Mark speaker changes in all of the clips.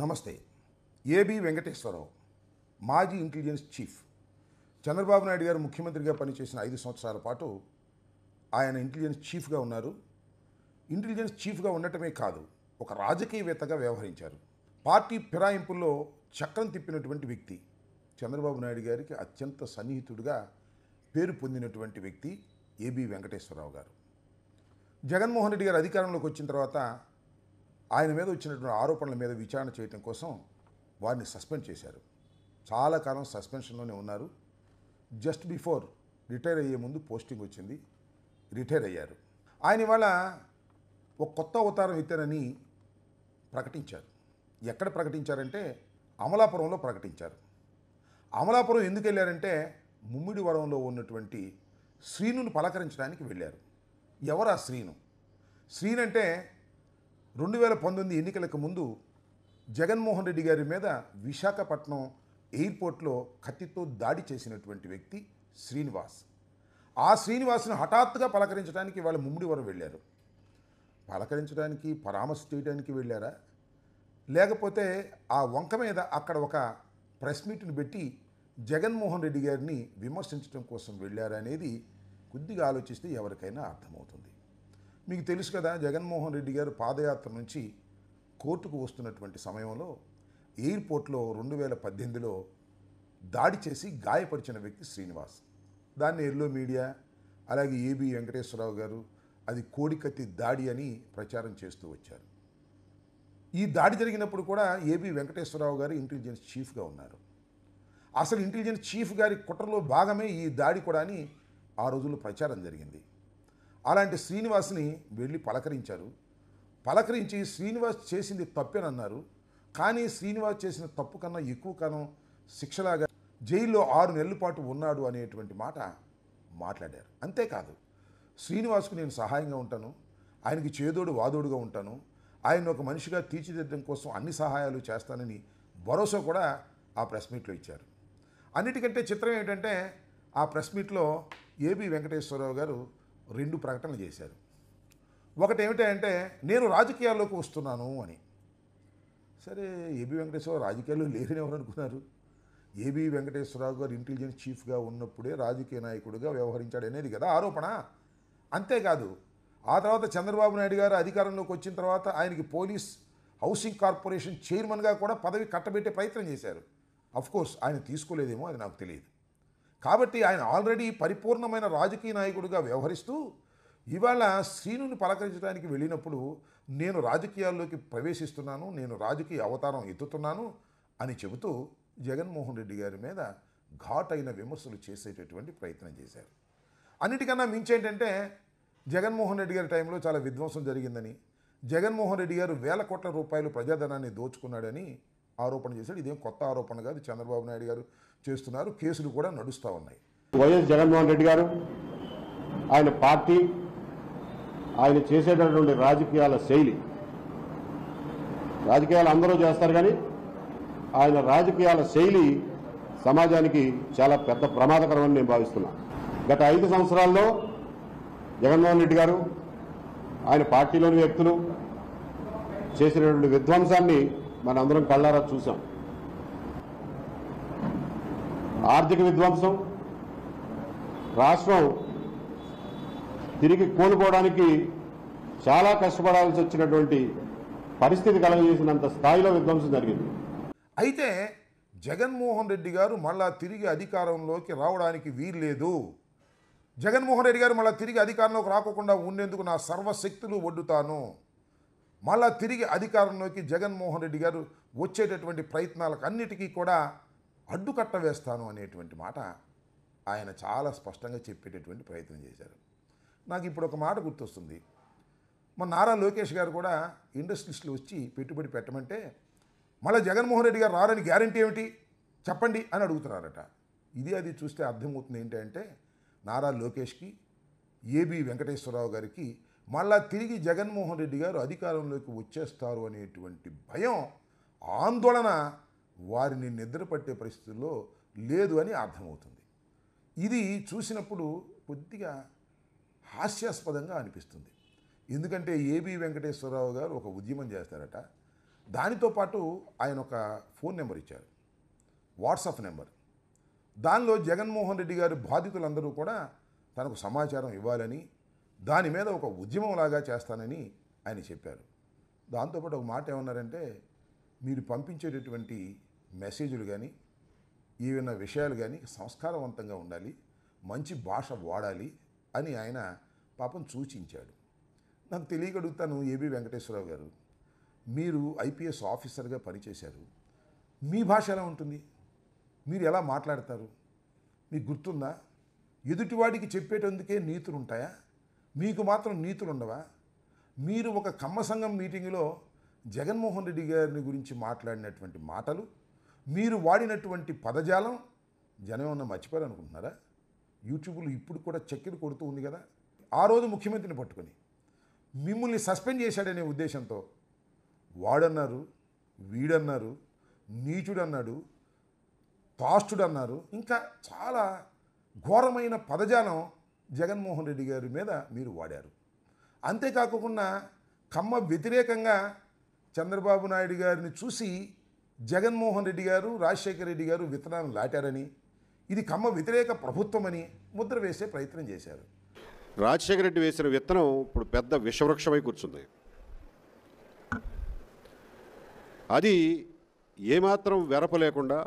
Speaker 1: నమస్తే. ఏబి వెంకటేశ్వరరావు మాజీ intelligence chief. Chandrababu Naidu గారు ముఖ్యమంత్రిగా పనిచేసిన 5 సంవత్సరాల పాటు ఆయన ఇంటెలిజెన్స్ చీఫ్గా ఉన్నారు. ఇంటెలిజెన్స్ చీఫ్గా ఉండటమే కాదు, ఒక రాజకీయవేత్తగా వ్యవహరించారు. పార్టీ ఫిరాయింపుల్లో చక్రం తిప్పినటువంటి వ్యక్తి. చంద్రబాబు నాయుడు గారికి అత్యంత సన్నిహితుడిగా పేరు పొందినటువంటి వ్యక్తి ఏబి వెంకటేశ్వరరావు గారు. జగన్మోహన్ రెడ్డి గారు అధికారంలోకి వచ్చిన తర్వాత ఆయన మీద వచ్చినటువంటి ఆరోపణల మీద విచారణ చేయడం కోసం వారిని సస్పెండ్ చేశారు. చాలా కాలం సస్పెన్షన్లోనే ఉన్నారు. జస్ట్ బిఫోర్ రిటైర్ అయ్యే ముందు పోస్టింగ్ వచ్చింది, రిటైర్ అయ్యారు. ఆయన ఇవాళ ఒక కొత్త అవతారం ఎత్తారని ప్రకటించారు. ఎక్కడ ప్రకటించారంటే అమలాపురంలో ప్రకటించారు. అమలాపురం ఎందుకు వెళ్ళారంటే ముమ్మిడివరంలో ఉన్నటువంటి శ్రీనుని పలకరించడానికి వెళ్ళారు. ఎవరు ఆ శ్రీను? శ్రీను అంటే 2019 ఎన్నికలకు ముందు జగన్మోహన్ రెడ్డి గారి మీద విశాఖపట్నం ఎయిర్పోర్ట్లో కత్తితో దాడి చేసినటువంటి వ్యక్తి శ్రీనివాస్. ఆ శ్రీనివాస్ను హఠాత్తుగా పలకరించడానికి వాళ్ళు ముమ్మిడివరం వెళ్ళారు. పలకరించడానికి, పరామర్శ చేయడానికి వెళ్ళారా, లేకపోతే ఆ వంక మీద అక్కడ ఒక ప్రెస్ మీట్ని పెట్టి జగన్మోహన్ రెడ్డి గారిని విమర్శించడం కోసం వెళ్ళారా అనేది కొద్దిగా ఆలోచిస్తే ఎవరికైనా అర్థమవుతుంది. మీకు తెలుసు కదా, జగన్మోహన్ రెడ్డి గారు పాదయాత్ర నుంచి కోర్టుకు వస్తున్నటువంటి సమయంలో ఎయిర్పోర్ట్లో 2018లో దాడి చేసి గాయపరిచిన వ్యక్తి శ్రీనివాస్. దాన్ని ఎల్లో మీడియా అలాగే ఏబి వెంకటేశ్వరరావు గారు అది కోడికత్తి దాడి అని ప్రచారం చేస్తూ వచ్చారు. ఈ దాడి జరిగినప్పుడు కూడా ఏబి వెంకటేశ్వరరావు గారు ఇంటెలిజెన్స్ చీఫ్గా ఉన్నారు. అసలు ఇంటెలిజెన్స్ చీఫ్ గారి కుట్రలో భాగమే ఈ దాడి కూడా అని ఆ రోజుల్లో ప్రచారం జరిగింది. అలాంటి శ్రీనివాస్ని వెళ్ళి పలకరించారు. పలకరించి శ్రీనివాస్ చేసింది తప్పేనన్నారు. కానీ శ్రీనివాస్ చేసిన తప్పు కన్నా ఎక్కువ కాలం శిక్షలాగా జైల్లో 6 నెలల పాటు ఉన్నాడు అనేటువంటి మాట మాట్లాడారు. అంతేకాదు, శ్రీనివాస్కు నేను సహాయంగా ఉంటాను, ఆయనకి చేదోడు వాదోడుగా ఉంటాను, ఆయన ఒక మనిషిగా తీర్చిదిద్దడం కోసం అన్ని సహాయాలు చేస్తానని భరోసా కూడా ఆ ప్రెస్ మీట్లో ఇచ్చారు. అన్నిటికంటే చిత్రం ఏంటంటే ఆ ప్రెస్ మీట్లో ఏబి వెంకటేశ్వరరావు గారు 2 ప్రకటనలు చేశారు. ఒకటి ఏమిటంటే నేను రాజకీయాల్లోకి వస్తున్నాను అని. సరే, ఏబి వెంకటేశ్వరరావు రాజకీయాల్లో లేరని ఎవరు అనుకున్నారు? ఏబి వెంకటేశ్వరరావు గారు ఇంటెలిజెన్స్ చీఫ్గా ఉన్నప్పుడే రాజకీయ నాయకుడిగా వ్యవహరించాడు అనేది కదా ఆరోపణ. అంతేకాదు, ఆ తర్వాత చంద్రబాబు నాయుడు గారు అధికారంలోకి వచ్చిన తర్వాత ఆయనకి పోలీస్ హౌసింగ్ కార్పొరేషన్ చైర్మన్గా కూడా పదవి కట్టబెట్టే ప్రయత్నం చేశారు. అఫ్కోర్స్ ఆయన తీసుకోలేదేమో, అది నాకు తెలియదు. కాబట్టి ఆయన ఆల్రెడీ పరిపూర్ణమైన రాజకీయ నాయకుడిగా వ్యవహరిస్తూ ఇవాళ శ్రీనుని పలకరించడానికి వెళ్ళినప్పుడు నేను రాజకీయాల్లోకి ప్రవేశిస్తున్నాను, నేను రాజకీయ అవతారం ఎత్తుతున్నాను అని చెబుతూ జగన్మోహన్ రెడ్డి గారి మీద ఘాటైన విమర్శలు చేసేటటువంటి ప్రయత్నం చేశారు. అన్నిటికన్నా మించేంటంటే జగన్మోహన్ రెడ్డి గారి టైంలో చాలా విధ్వంసం జరిగిందని, జగన్మోహన్ రెడ్డి గారు వేల కోట్ల రూపాయలు ప్రజాధనాన్ని దోచుకున్నాడని ఆరోపణ చేశాడు. ఇదేం కొత్త ఆరోపణ కాదు, చంద్రబాబు నాయుడు గారు చేస్తున్నారు, కేసులు కూడా నడుస్తూ ఉన్నాయి.
Speaker 2: వైఎస్ జగన్మోహన్ రెడ్డి గారు, ఆయన పార్టీ, ఆయన చేసేటటువంటి రాజకీయాల శైలి, రాజకీయాలు అందరూ చేస్తారు కానీ ఆయన రాజకీయాల శైలి సమాజానికి చాలా పెద్ద ప్రమాదకరమని నేను భావిస్తున్నాను. గత 5 సంవత్సరాల్లో జగన్మోహన్ రెడ్డి గారు, ఆయన పార్టీలోని వ్యక్తులు చేసినటువంటి విధ్వంసాన్ని మనందరం కళ్ళారా చూసాం. ఆర్థిక విధ్వంసం, రాష్ట్రం తిరిగి కోలుకోవడానికి చాలా కష్టపడాల్సి వచ్చినటువంటి పరిస్థితి కలగజేసినంత స్థాయిలో విధ్వంసం జరిగింది.
Speaker 1: అయితే జగన్మోహన్ రెడ్డి గారు మళ్ళా తిరిగి అధికారంలోకి రావడానికి వీల్లేదు. జగన్మోహన్ రెడ్డి గారు మళ్ళీ తిరిగి అధికారంలోకి రాకుండా ఉండేందుకు నా సర్వశక్తులు ఒడ్డుతాను, మళ్ళా తిరిగి అధికారంలోకి జగన్మోహన్ రెడ్డి గారు వచ్చేటటువంటి ప్రయత్నాలకు అన్నిటికీ కూడా అడ్డుకట్ట వేస్తాను అనేటువంటి మాట ఆయన చాలా స్పష్టంగా చెప్పేటటువంటి ప్రయత్నం చేశారు. నాకు ఇప్పుడు ఒక మాట గుర్తొస్తుంది. మన నారా లోకేష్ గారు కూడా ఇండస్ట్రీస్లో వచ్చి పెట్టుబడి పెట్టమంటే మళ్ళీ జగన్మోహన్ రెడ్డి గారు రారని గ్యారంటీ ఏమిటి చెప్పండి అని అడుగుతున్నారట. అది చూస్తే అర్థమవుతుంది ఏంటంటే నారా లోకేష్కి, ఏబి వెంకటేశ్వరరావు గారికి మళ్ళా తిరిగి జగన్మోహన్ రెడ్డి గారు అధికారంలోకి వచ్చేస్తారు అనేటువంటి భయం, ఆందోళన వారిని నిద్రపట్టే పరిస్థితుల్లో లేదు అని అర్థమవుతుంది. ఇది చూసినప్పుడు కొద్దిగా హాస్యాస్పదంగా అనిపిస్తుంది. ఎందుకంటే ఏబి వెంకటేశ్వరరావు గారు ఒక ఉద్యమం చేస్తారట. దానితో పాటు ఆయన ఒక ఫోన్ నెంబర్ ఇచ్చారు, వాట్సాప్ నెంబర్. దానిలో జగన్మోహన్ రెడ్డి గారి బాధితులందరూ కూడా తనకు సమాచారం ఇవ్వాలని, దాని మీద ఒక ఉద్యమంలాగా చేస్తానని ఆయన చెప్పారు. దాంతోపాటు ఒక మాట ఏమన్నారంటే, మీరు పంపించేటటువంటి మెసేజ్లు కానీ ఏవైనా విషయాలు కానీ సంస్కారవంతంగా ఉండాలి, మంచి భాష వాడాలి అని ఆయన పాపం సూచించాడు. నాకు తెలియగలుగుతాను, ఏబి వెంకటేశ్వరరావు గారు, మీరు ఐపీఎస్ ఆఫీసర్గా పనిచేశారు, మీ భాష ఎలా ఉంటుంది, మీరు ఎలా మాట్లాడతారు, మీకు గుర్తుందా? ఎదుటివాడికి చెప్పేటందుకే నీతులు ఉంటాయా? మీకు మాత్రం నీతులు ఉండవా? మీరు ఒక కమ్మ సంఘం మీటింగులో జగన్మోహన్ రెడ్డి గారిని గురించి మాట్లాడినటువంటి మాటలు, మీరు వాడినటువంటి పదజాలం జనం ఏమన్నా మర్చిపోయారు అనుకుంటున్నారా? యూట్యూబ్లో ఇప్పుడు కూడా చక్కెర కొడుతూ ఉంది కదా. ఆ రోజు ముఖ్యమంత్రిని పట్టుకొని మిమ్మల్ని సస్పెండ్ చేశాడనే ఉద్దేశంతో వాడన్నారు, వీడన్నారు, నీచుడన్నాడు, తాష్టుడన్నారు, ఇంకా చాలా ఘోరమైన పదజాలం జగన్మోహన్ రెడ్డి గారి మీద మీరు వాడారు. అంతేకాకుండా కమ్మ వ్యతిరేకంగా చంద్రబాబు నాయుడు గారిని చూసి జగన్మోహన్ రెడ్డి గారు, రాజశేఖర రెడ్డి గారు విత్తనాలు నాటారని, ఇది కమ్మ వ్యతిరేక ప్రభుత్వమని ముద్ర వేసే ప్రయత్నం చేశారు.
Speaker 2: రాజశేఖర రెడ్డి వేసిన విత్తనం ఇప్పుడు పెద్ద విషవృక్షమై కూర్చుంది. అది ఏమాత్రం వెరప లేకుండా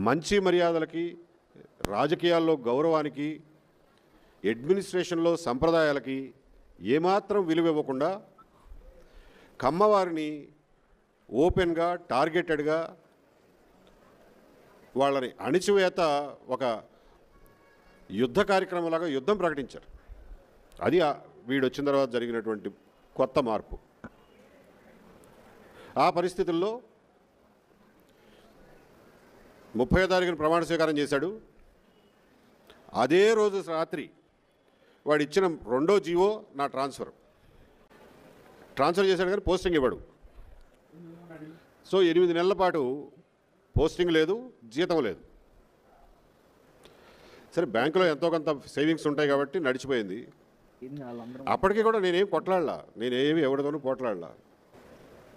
Speaker 2: మంచి మర్యాదలకి, రాజకీయాల్లో గౌరవానికి, అడ్మినిస్ట్రేషన్లో సంప్రదాయాలకి ఏమాత్రం విలువ ఇవ్వకుండా కమ్మవారిని ఓపెన్గా, టార్గెటెడ్గా వాళ్ళని అణిచివేత ఒక యుద్ధ కార్యక్రమంలాగా యుద్ధం ప్రకటించారు. అది వీడు వచ్చిన తర్వాత జరిగినటువంటి కొత్త మార్పు. ఆ పరిస్థితుల్లో 30వ తారీఖున ప్రమాణ స్వీకారం చేశాడు. అదే రోజు రాత్రి వాడు ఇచ్చిన రెండో జీవో నా ట్రాన్స్ఫర్ చేశాడు, కానీ పోస్టింగ్ ఇవ్వడు. సో 8 నెలల పాటు పోస్టింగ్ లేదు, జీతం లేదు. సరే, బ్యాంకులో ఎంతో కొంత సేవింగ్స్ ఉంటాయి కాబట్టి నడిచిపోయింది. అప్పటికీ కూడా నేనేం కొట్లాడలా, నేనేమి ఎవరితోనూ పోట్లాడలా.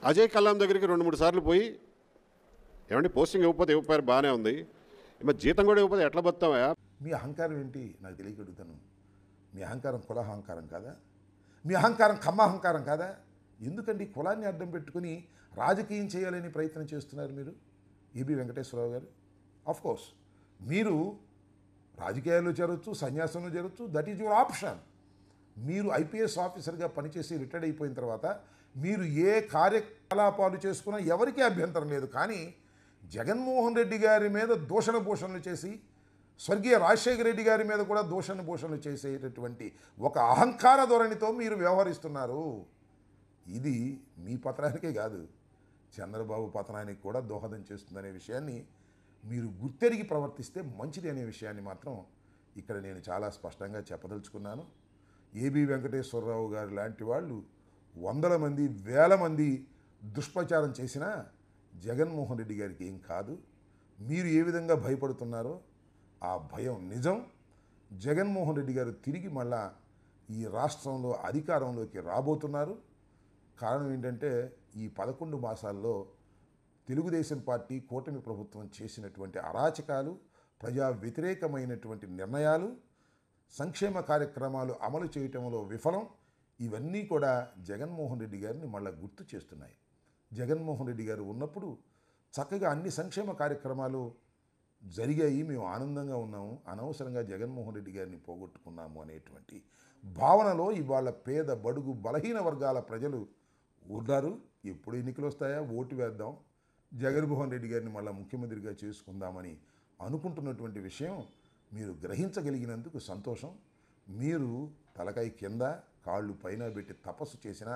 Speaker 2: అజయ్ కల్లాం దగ్గరికి 2-3 సార్లు పోయి, ఏమంటే పోస్టింగ్ ఇవ్వకపోయారు, బాగానే ఉంది, మరి జీతం కూడా ఇవ్వకపోతే ఎట్లా బతామయా?
Speaker 1: మీ అహంకారం ఏంటి నాకు తెలియగలుగుతాను. మీ అహంకారం కులాహంకారం కాదా? మీ అహంకారం కమ్మాహంకారం కాదా? ఎందుకండి కులాన్ని అడ్డం పెట్టుకుని రాజకీయం చేయాలని ప్రయత్నం చేస్తున్నారు మీరు, ఏబి వెంకటేశ్వరరావు గారు? ఆఫ్కోర్స్ మీరు రాజకీయాల్లో చేరొచ్చు, సన్యాసంలో చేరొచ్చు, దట్ ఈజ్ యువర్ ఆప్షన్. మీరు ఐపీఎస్ ఆఫీసర్గా పనిచేసి రిటైర్డ్ అయిపోయిన తర్వాత మీరు ఏ కార్యకలాపాలు చేసుకున్నా ఎవరికీ అభ్యంతరం లేదు. కానీ జగన్మోహన్ రెడ్డి గారి మీద దూషణ భూషణలు చేసి, స్వర్గీయ రాజశేఖర రెడ్డి గారి మీద కూడా దూషణ భూషణలు చేసేటటువంటి ఒక అహంకార ధోరణితో మీరు వ్యవహరిస్తున్నారు. ఇది మీ పతనానికే కాదు, చంద్రబాబు పతనానికి కూడా దోహదం చేస్తుందనే విషయాన్ని మీరు గుర్తెరిగి ప్రవర్తిస్తే మంచిది అనే విషయాన్ని మాత్రం ఇక్కడ నేను చాలా స్పష్టంగా చెప్పదలుచుకున్నాను. ఏబి వెంకటేశ్వరరావు గారు లాంటి వాళ్ళు 100 మంది 1000 మంది దుష్ప్రచారం చేసినా జగన్మోహన్ రెడ్డి గారికి ఏం కాదు. మీరు ఏ విధంగా భయపడుతున్నారో ఆ భయం నిజం. జగన్మోహన్ రెడ్డి గారు తిరిగి మళ్ళా ఈ రాష్ట్రంలో అధికారంలోకి రాబోతున్నారు. కారణం ఏంటంటే ఈ 11 మాసాల్లో తెలుగుదేశం పార్టీ కూటమి ప్రభుత్వం చేసినటువంటి అరాచకాలు, ప్రజా వ్యతిరేకమైనటువంటి నిర్ణయాలు, సంక్షేమ కార్యక్రమాలు అమలు చేయటంలో విఫలం, ఇవన్నీ కూడా జగన్మోహన్ రెడ్డి గారిని మళ్ళీ గుర్తు చేస్తున్నాయి. జగన్మోహన్ రెడ్డి గారు ఉన్నప్పుడు చక్కగా అన్ని సంక్షేమ కార్యక్రమాలు జరిగాయి, మేము ఆనందంగా ఉన్నాము, అనవసరంగా జగన్మోహన్ రెడ్డి గారిని పోగొట్టుకున్నాము అనేటువంటి భావనలో ఇవాళ పేద, బడుగు, బలహీన వర్గాల ప్రజలు ఉన్నారు. ఎప్పుడు ఎన్నికలు వస్తాయా, ఓటు వేద్దాం, జగన్మోహన్ రెడ్డి గారిని మళ్ళీ ముఖ్యమంత్రిగా చేసుకుందామని అనుకుంటున్నటువంటి విషయం మీరు గ్రహించగలిగినందుకు సంతోషం. మీరు తలకాయ కింద కాళ్ళు పైన పెట్టి తపస్సు చేసినా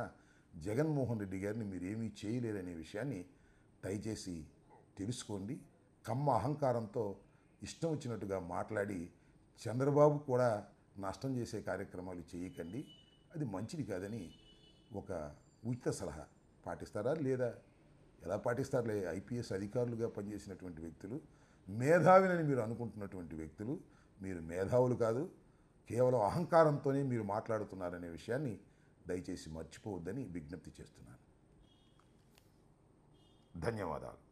Speaker 1: జగన్మోహన్ రెడ్డి గారిని మీరేమీ చేయలేరనే విషయాన్ని దయచేసి తెలుసుకోండి. కమ్మ అహంకారంతో ఇష్టం వచ్చినట్టుగా మాట్లాడి చంద్రబాబు కూడా నష్టం చేసే కార్యక్రమాలు చేయకండి, అది మంచిది కాదని ఒక ఉచిత సలహా. పాటిస్తారా లేదా? ఎలా పాటిస్తారులే, ఐపీఎస్ అధికారులుగా పనిచేసినటువంటి వ్యక్తులు, మేధావినని మీరు అనుకుంటున్నటువంటి వ్యక్తులు, మీరు మేధావులు కాదు, కేవలం అహంకారంతోనే మీరు మాట్లాడుతున్నారనే విషయాన్ని దయచేసి మర్చిపోవద్దని విజ్ఞప్తి చేస్తున్నాను. ధన్యవాదాలు.